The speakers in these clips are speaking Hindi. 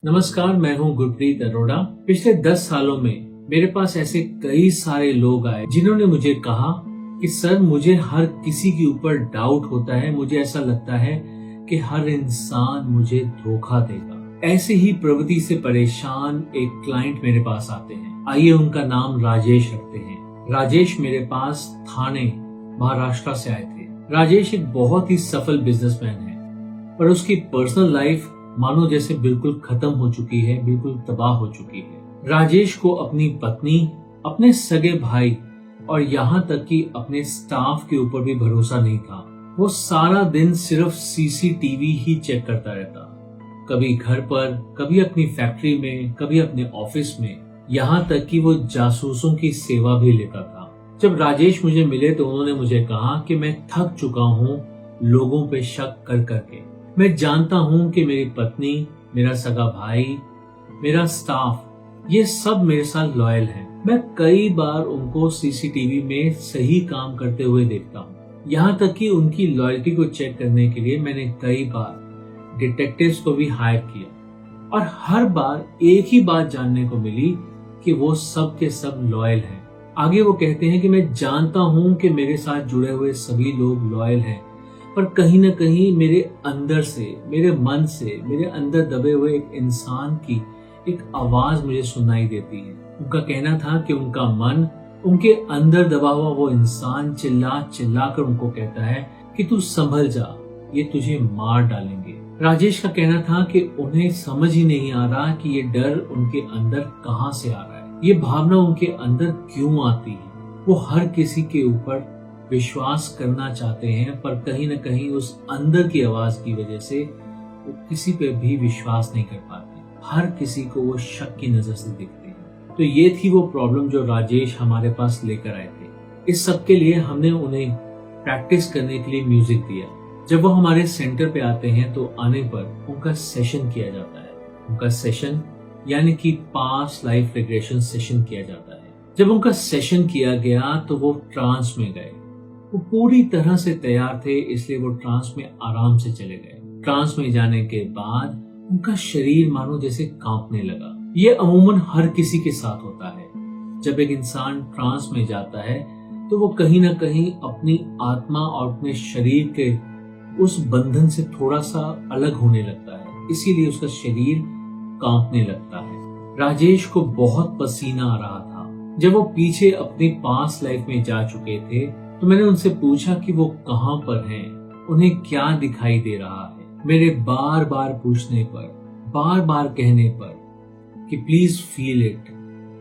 नमस्कार, मैं हूं गुरप्रीत अरोड़ा। पिछले 10 सालों में मेरे पास ऐसे कई सारे लोग आए जिन्होंने मुझे कहा कि सर, मुझे हर किसी के ऊपर डाउट होता है। मुझे ऐसा लगता है कि हर इंसान मुझे धोखा देगा। ऐसे ही प्रवृत्ति से परेशान एक क्लाइंट मेरे पास आते हैं। आइए उनका नाम राजेश रखते हैं। राजेश मेरे पास थाने महाराष्ट्र से आए थे। राजेश एक बहुत ही सफल बिजनेसमैन है, पर उसकी पर्सनल लाइफ मानो जैसे बिल्कुल खत्म हो चुकी है, बिल्कुल तबाह हो चुकी है। राजेश को अपनी पत्नी, अपने सगे भाई और यहाँ तक कि अपने स्टाफ के ऊपर भी भरोसा नहीं था। वो सारा दिन सिर्फ सीसीटीवी ही चेक करता रहता, कभी घर पर, कभी अपनी फैक्ट्री में, कभी अपने ऑफिस में, यहाँ तक कि वो जासूसों की सेवा भी लेता था। जब राजेश मुझे मिले तो उन्होंने मुझे कहा कि मैं थक चुका हूँ लोगों पे शक कर करके। मैं जानता हूं कि मेरी पत्नी, मेरा सगा भाई, मेरा स्टाफ, ये सब मेरे साथ लॉयल हैं। मैं कई बार उनको सीसीटीवी में सही काम करते हुए देखता हूं। यहाँ तक कि उनकी लॉयल्टी को चेक करने के लिए मैंने कई बार डिटेक्टिव्स को भी हायर किया, और हर बार एक ही बात जानने को मिली कि वो सब के सब लॉयल हैं। आगे वो कहते हैं कि मैं जानता हूं कि मेरे साथ जुड़े हुए सभी लोग लॉयल हैं, पर कहीं न कहीं मेरे अंदर से, मेरे मन से, मेरे अंदर दबे हुए एक इंसान की एक आवाज मुझे सुनाई देती है। उनका कहना था कि उनका मन, उनके अंदर दबा हुआ वो इंसान चिल्ला चिल्ला कर उनको कहता है कि तू संभल जा, ये तुझे मार डालेंगे। राजेश का कहना था कि उन्हें समझ ही नहीं आ रहा कि ये डर उनके अंदर कहां से आ रहा है, ये भावना उनके अंदर क्यों आती है। वो हर किसी के ऊपर विश्वास करना चाहते हैं, पर कहीं न कहीं उस अंदर की आवाज की वजह से वो किसी पे भी विश्वास नहीं कर पाते। हर किसी को वो शक की नजर से देखते हैं। तो ये थी वो प्रॉब्लम जो राजेश हमारे पास लेकर आए थे। इस सब के लिए हमने उन्हें प्रैक्टिस करने के लिए म्यूजिक दिया। जब वो हमारे सेंटर पे आते हैं तो आने पर उनका सेशन किया जाता है। उनका सेशन यानी कि पास्ट लाइफ रिग्रेशन सेशन किया जाता है। जब उनका सेशन किया गया तो वो ट्रांस में गए। वो पूरी तरह से तैयार थे, इसलिए वो ट्रांस में आराम से चले गए। ट्रांस में जाने के बाद उनका शरीर मानो जैसे कांपने लगा। ये अमूमन हर किसी के साथ होता है। जब एक इंसान ट्रांस में जाता है तो वो कहीं ना कहीं अपनी आत्मा और अपने शरीर के उस बंधन से थोड़ा सा अलग होने लगता है, इसीलिए उसका शरीर कांपने लगता है। राजेश को बहुत पसीना आ रहा था। जब वो पीछे अपनी पास्ट लाइफ में जा चुके थे तो मैंने उनसे पूछा कि वो कहां पर हैं, उन्हें क्या दिखाई दे रहा है। मेरे बार बार पूछने पर, बार बार कहने पर कि please feel it,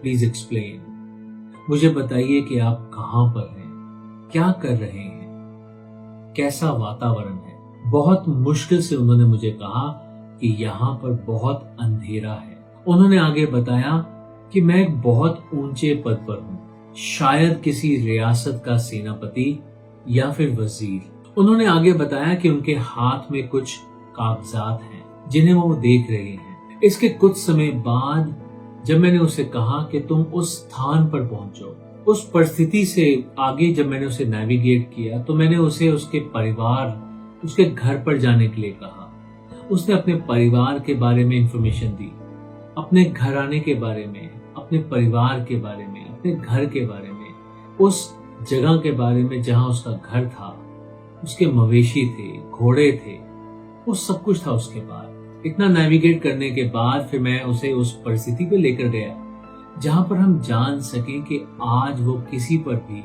please explain, मुझे बताइए कि आप कहां पर हैं, क्या कर रहे हैं, कैसा वातावरण है। बहुत मुश्किल से उन्होंने मुझे कहा कि यहाँ पर बहुत अंधेरा है। उन्होंने आगे बताया कि मैं एक बहुत ऊंचे पद पर हूँ, शायद किसी रियासत का सेनापति या फिर वजीर। उन्होंने आगे बताया कि उनके हाथ में कुछ कागजात हैं जिन्हें वो देख रहे हैं। इसके कुछ समय बाद जब मैंने उसे कहा कि तुम उस स्थान पर पहुंचो, उस परिस्थिति से आगे जब मैंने उसे नेविगेट किया तो मैंने उसे उसके परिवार, उसके घर पर जाने के लिए कहा। उसने अपने परिवार के बारे में इंफॉर्मेशन दी, अपने घर आने के बारे में, अपने परिवार के बारे में, अपने घर के बारे में, उस जगह के बारे में जहां उसका घर था, उसके मवेशी थे, घोड़े थे, वो सब कुछ था उसके पास। इतना नेविगेट करने के बाद फिर मैं उसे उस परिस्थिति पे लेकर गया जहां पर हम जान सकें कि आज वो किसी पर भी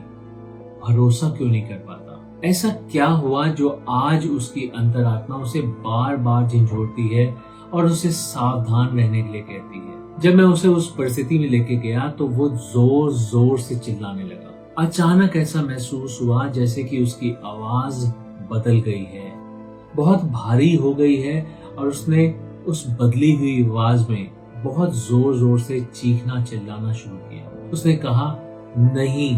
भरोसा क्यों नहीं कर पाता। ऐसा क्या हुआ जो आज उसकी अंतरात्मा उसे बार बार झंझोड़ती है और उसे सावधान रहने के लिए कहती है। जब मैं उसे उस परिस्थिति में लेके गया तो वो जोर जोर से चिल्लाने लगा। अचानक ऐसा महसूस हुआ जैसे कि उसकी आवाज बदल गई है, बहुत भारी हो गई है, और उसने उस बदली हुई आवाज में बहुत जोर जोर से चीखना चिल्लाना शुरू किया। उसने कहा, नहीं,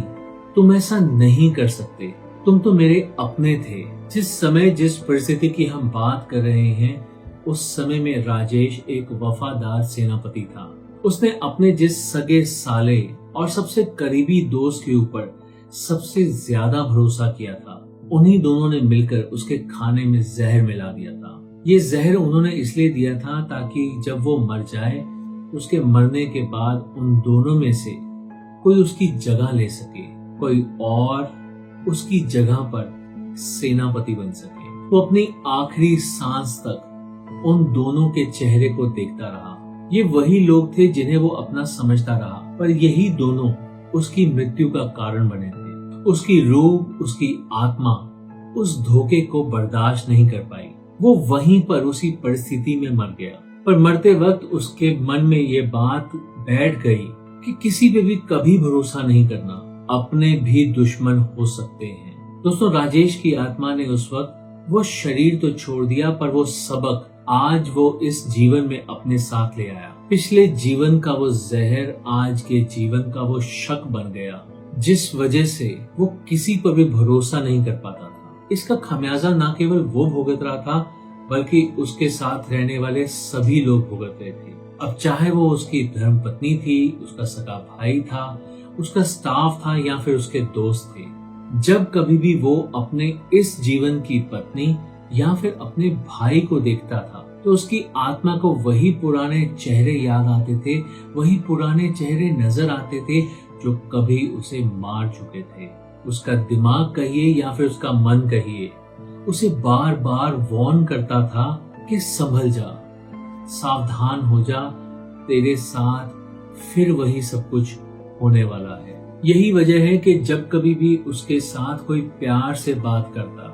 तुम ऐसा नहीं कर सकते, तुम तो मेरे अपने थे। जिस समय, जिस परिस्थिति की हम बात कर रहे हैं, उस समय में राजेश एक वफादार सेनापति था। उसने अपने जिस सगे साले और सबसे करीबी दोस्त के ऊपर सबसे ज्यादा भरोसा किया था, उन्हीं दोनों ने मिलकर उसके खाने में जहर मिला दिया था। ये जहर उन्होंने इसलिए दिया था ताकि जब वो मर जाए, उसके मरने के बाद उन दोनों में से कोई उसकी जगह ले सके, कोई और उसकी जगह पर सेनापति बन सके। वो अपनी आखिरी सांस तक उन दोनों के चेहरे को देखता रहा। ये वही लोग थे जिन्हें वो अपना समझता रहा, पर यही दोनों उसकी मृत्यु का कारण बने थे। उसकी रूह, उसकी आत्मा उस धोखे को बर्दाश्त नहीं कर पाई। वो वहीं पर उसी परिस्थिति में मर गया। पर मरते वक्त उसके मन में ये बात बैठ गई कि किसी पे भी कभी भरोसा नहीं करना, अपने भी दुश्मन हो सकते हैं। दोस्तों, राजेश की आत्मा ने उस वक्त वो शरीर तो छोड़ दिया, पर वो सबक आज वो इस जीवन में अपने साथ ले आया। पिछले जीवन का वो जहर आज के जीवन का वो शक बन गया, जिस वजह से वो किसी पर भी भरोसा नहीं कर पाता था। इसका खमियाजा न केवल वो भुगत रहा था, बल्कि उसके साथ रहने वाले सभी लोग भुगत रहे थे। अब चाहे वो उसकी धर्मपत्नी थी, उसका सगा भाई था, उसका स्टाफ था या फिर उसके दोस्त थे। जब कभी भी वो अपने इस जीवन की पत्नी या फिर अपने भाई को देखता था, तो उसकी आत्मा को वही पुराने चेहरे याद आते थे, वही पुराने चेहरे नजर आते थे जो कभी उसे मार चुके थे। उसका दिमाग कहिए या फिर उसका मन कहिए, उसे बार बार वार्न करता था कि संभल जा, सावधान हो जा, तेरे साथ फिर वही सब कुछ होने वाला है। यही वजह है कि जब कभी भी उसके साथ कोई प्यार से बात करता,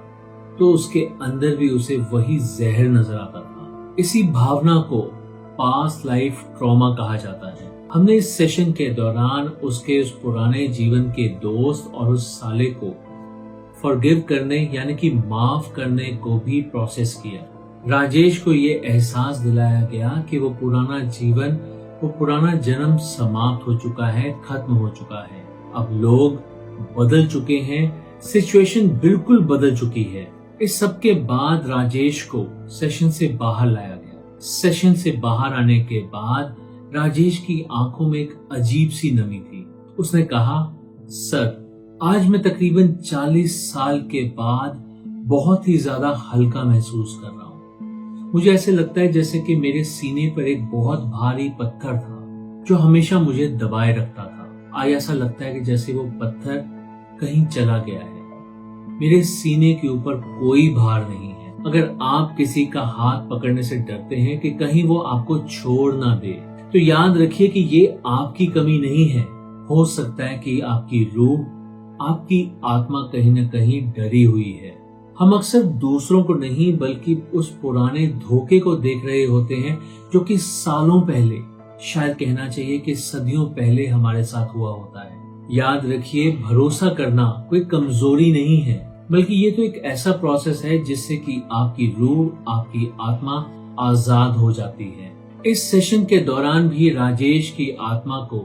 तो उसके अंदर भी उसे वही जहर नजर आता था। इसी भावना को पास्ट लाइफ ट्रॉमा कहा जाता है। हमने इस सेशन के दौरान उसके उस पुराने जीवन के दोस्त और उस साले को फॉरगिव करने यानी कि माफ करने को भी प्रोसेस किया। राजेश को ये एहसास दिलाया गया कि वो पुराना जीवन, वो पुराना जन्म समाप्त हो चुका है, खत्म हो चुका है। अब लोग बदल चुके हैं, सिचुएशन बिल्कुल बदल चुकी है। इस सब के बाद राजेश को सेशन से बाहर लाया गया। सेशन से बाहर आने के बाद राजेश की आंखों में एक अजीब सी नमी थी। उसने कहा, सर, आज मैं तकरीबन 40 साल के बाद बहुत ही ज्यादा हल्का महसूस कर रहा हूँ। मुझे ऐसे लगता है जैसे कि मेरे सीने पर एक बहुत भारी पत्थर था जो हमेशा मुझे दबाए रखता था। आज ऐसा लगता है कि जैसे वो पत्थर कहीं चला गया है। मेरे सीने के ऊपर कोई भार नहीं है। अगर आप किसी का हाथ पकड़ने से डरते हैं कि कहीं वो आपको छोड़ ना दे, तो याद रखिए कि ये आपकी कमी नहीं है। हो सकता है कि आपकी रूह, आपकी आत्मा कहीं न कहीं डरी हुई है। हम अक्सर दूसरों को नहीं बल्कि उस पुराने धोखे को देख रहे होते हैं जो कि सालों पहले, शायद कहना चाहिए कि सदियों पहले हमारे साथ हुआ होता है। याद रखिए, भरोसा करना कोई कमजोरी नहीं है, बल्कि ये तो एक ऐसा प्रोसेस है जिससे कि आपकी रूह, आपकी आत्मा आजाद हो जाती है। इस सेशन के दौरान भी राजेश की आत्मा को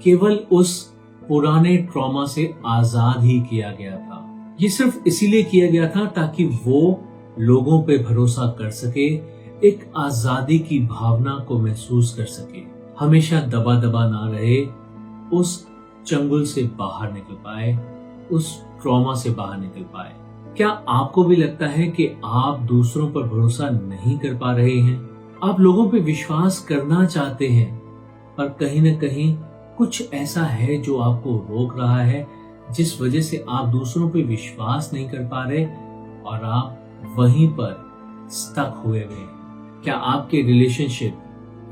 केवल उस पुराने ट्रॉमा से आजाद ही किया गया था। ये सिर्फ इसीलिए किया गया था ताकि वो लोगों पे भरोसा कर सके, एक आजादी की भावना को महसूस कर सके, हमेशा दबा दबा ना रहे, उस चंगुल से बाहर निकल पाए, उस ट्रॉमा से बाहर निकल पाए। क्या आपको भी लगता है कि आप दूसरों पर भरोसा नहीं कर पा रहे हैं? आप लोगों पे विश्वास करना चाहते हैं, पर कहीं न कहीं कुछ ऐसा है जो आपको रोक रहा है, जिस वजह से आप दूसरों पे विश्वास नहीं कर पा रहे और आप वहीं पर स्टक हुए हैं। क्या आपके रिलेशनशिप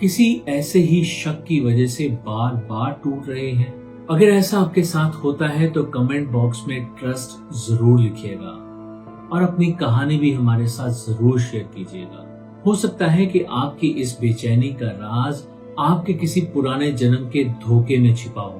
किसी ऐसे ही शक की वजह से बार बार टूट रहे हैं? अगर ऐसा आपके साथ होता है तो कमेंट बॉक्स में ट्रस्ट जरूर लिखिएगा और अपनी कहानी भी हमारे साथ जरूर शेयर कीजिएगा। हो सकता है कि आपकी इस बेचैनी का राज आपके किसी पुराने जन्म के धोखे में छिपा हो।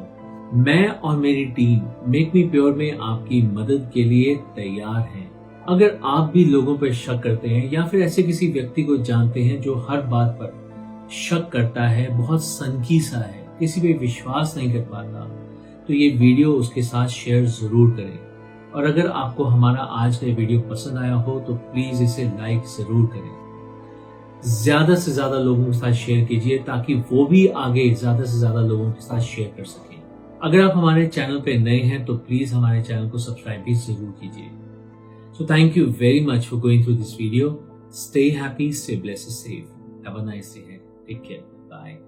मैं और मेरी टीम मेक मी प्योर में आपकी मदद के लिए तैयार हैं। अगर आप भी लोगों पर शक करते हैं या फिर ऐसे किसी व्यक्ति को जानते हैं जो हर बात पर शक करता है, बहुत सनकी सा है, किसी पे विश्वास नहीं कर पाता, तो ये वीडियो उसके साथ शेयर जरूर करें। और अगर आपको हमारा आज का वीडियो पसंद आया हो तो प्लीज इसे लाइक जरूर करें। ज्यादा से ज्यादा लोगों के साथ शेयर कीजिए ताकि वो भी आगे ज्यादा से ज्यादा लोगों के साथ शेयर कर सकें। अगर आप हमारे चैनल पे नए हैं तो प्लीज हमारे चैनल को सब्सक्राइब भी जरूर कीजिए। So thank you very much for going through this video. Stay happy, stay blessed, safe. Have a nice day ahead. Take care. Bye.